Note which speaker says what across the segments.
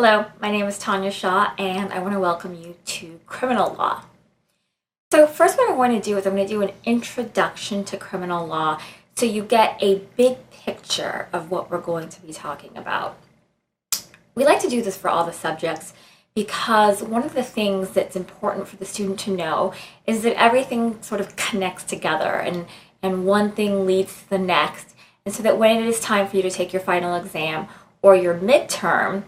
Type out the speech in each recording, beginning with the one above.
Speaker 1: Hello, my name is Tania Shah, and I want to welcome you to criminal law. So first what I'm going to do is I'm going to do an introduction to criminal law so you get a big picture of what we're going to be talking about. We like to do this for all the subjects because one of the things that's important for the student to know is that everything sort of connects together and one thing leads to the next. And so that when it is time for you to take your final exam or your midterm,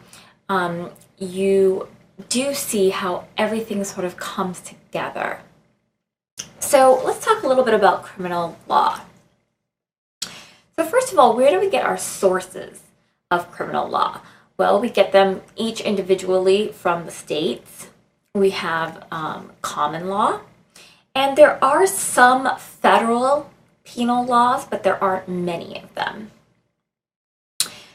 Speaker 1: you do see how everything sort of comes together. So let's talk a little bit about criminal law. So first of all, where do we get our sources of criminal law? Well, we get them each individually from the states. We have common law, and there are some federal penal laws, but there aren't many of them.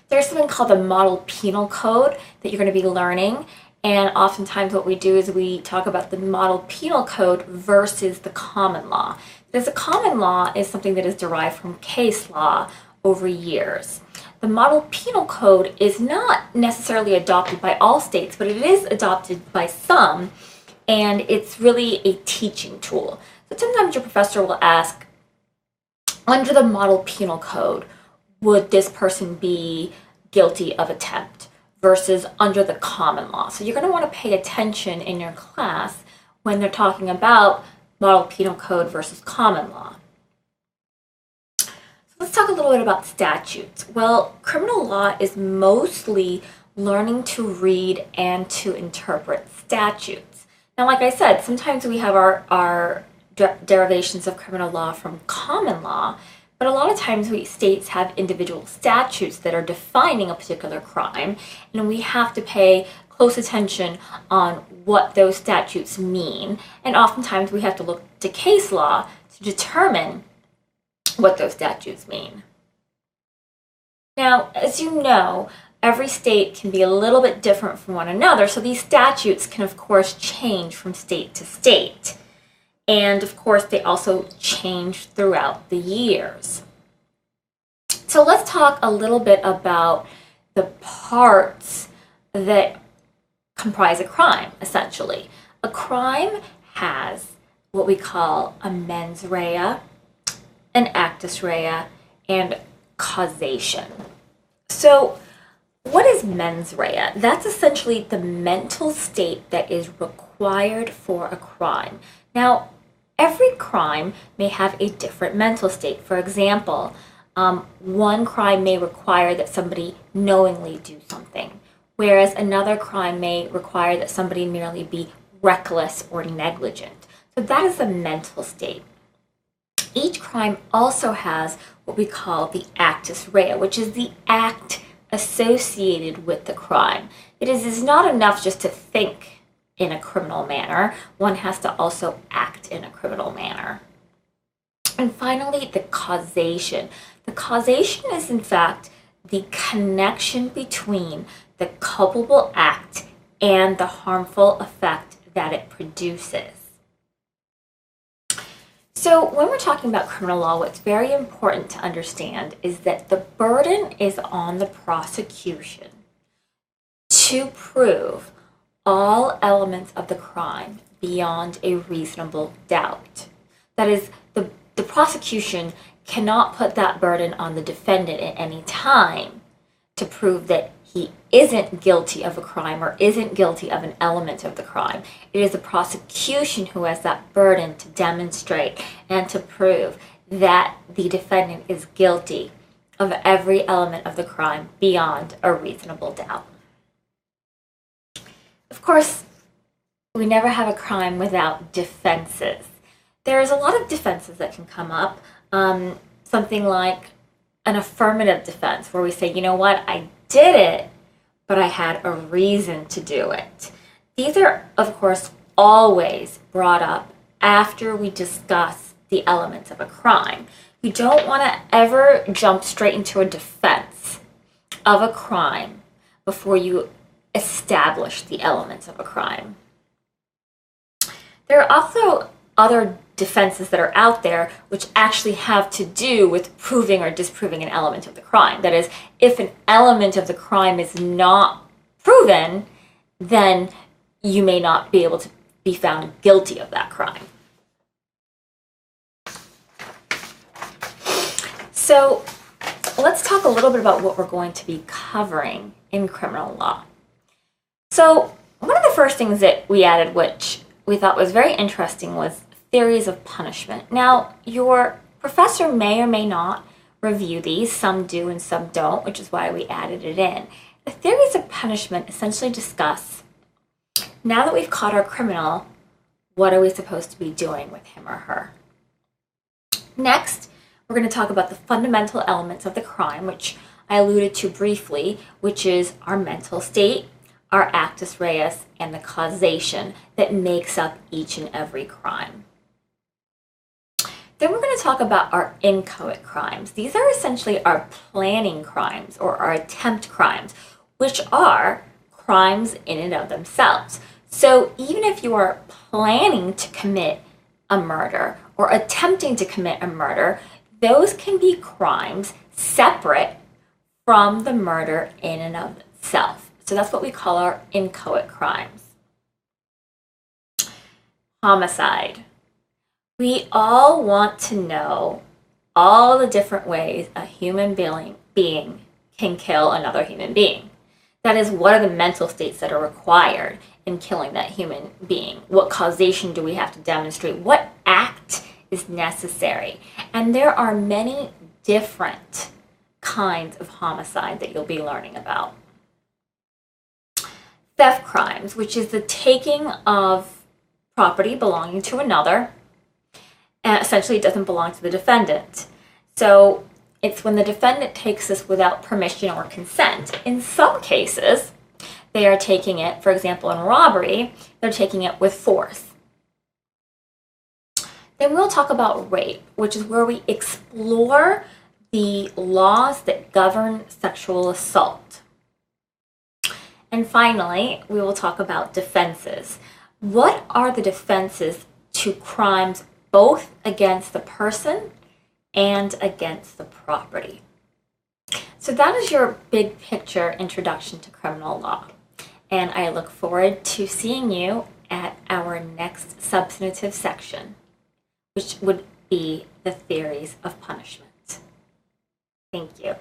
Speaker 1: There's something called the Model Penal Code that you're going to be learning, and oftentimes what we do is we talk about the Model Penal Code versus the common law. Because the common law is something that is derived from case law over years. The Model Penal Code is not necessarily adopted by all states, but it is adopted by some, and it's really a teaching tool. So sometimes your professor will ask, under the Model Penal Code, would this person be guilty of attempt versus under the common law? So you're going to want to pay attention in your class when they're talking about Model Penal Code versus common law. So let's talk a little bit about statutes. Well, criminal law is mostly learning to read and to interpret statutes. Now, like I said, sometimes we have our derivations of criminal law from common law, but a lot of times states have individual statutes that are defining a particular crime, and we have to pay close attention on what those statutes mean. And oftentimes we have to look to case law to determine what those statutes mean. Now, as you know, every state can be a little bit different from one another, so these statutes can, of course, change from state to state. And of course, they also change throughout the years. So let's talk a little bit about the parts that comprise a crime, essentially. A crime has what we call a mens rea, an actus rea, and causation. So what is mens rea? That's essentially the mental state that is required for a crime. Now, every crime may have a different mental state. For example, one crime may require that somebody knowingly do something, whereas another crime may require that somebody merely be reckless or negligent. So that is the mental state. Each crime also has what we call the actus rea, which is the act associated with the crime. It is not enough just to think in a criminal manner. One has to also act in a criminal manner. And finally, the causation. The causation is, in fact, the connection between the culpable act and the harmful effect that it produces. So when we're talking about criminal law, what's very important to understand is that the burden is on the prosecution to prove all elements of the crime beyond a reasonable doubt. That is, the prosecution cannot put that burden on the defendant at any time to prove that he isn't guilty of a crime or isn't guilty of an element of the crime. It is the prosecution who has that burden to demonstrate and to prove that the defendant is guilty of every element of the crime beyond a reasonable doubt. Of course, we never have a crime without defenses. There's a lot of defenses that can come up. Something like an affirmative defense, where we say, you know what, I did it, but I had a reason to do it. These are, of course, always brought up after we discuss the elements of a crime. You don't want to ever jump straight into a defense of a crime before you establish the elements of a crime. There are also other defenses that are out there which actually have to do with proving or disproving an element of the crime. That is, if an element of the crime is not proven, then you may not be able to be found guilty of that crime. So let's talk a little bit about what we're going to be covering in criminal law. So one of the first things that we added, which we thought was very interesting, was theories of punishment. Now, your professor may or may not review these. Some do and some don't, which is why we added it in. The theories of punishment essentially discuss, now that we've caught our criminal, what are we supposed to be doing with him or her? Next, we're going to talk about the fundamental elements of the crime, which I alluded to briefly, which is our mental state, our actus reus, and the causation that makes up each and every crime. Then we're going to talk about our inchoate crimes. These are essentially our planning crimes or our attempt crimes, which are crimes in and of themselves. So even if you are planning to commit a murder or attempting to commit a murder, those can be crimes separate from the murder in and of itself. So that's what we call our inchoate crimes. Homicide. We all want to know all the different ways a human being can kill another human being. That is, what are the mental states that are required in killing that human being? What causation do we have to demonstrate? What act is necessary? And there are many different kinds of homicide that you'll be learning about. Theft crimes, which is the taking of property belonging to another, and essentially it doesn't belong to the defendant. So it's when the defendant takes this without permission or consent. In some cases, they are taking it, for example, in robbery, they're taking it with force. Then we'll talk about rape, which is where we explore the laws that govern sexual assault. And finally, we will talk about defenses. What are the defenses to crimes both against the person and against the property? So that is your big picture introduction to criminal law. And I look forward to seeing you at our next substantive section, which would be the theories of punishment. Thank you.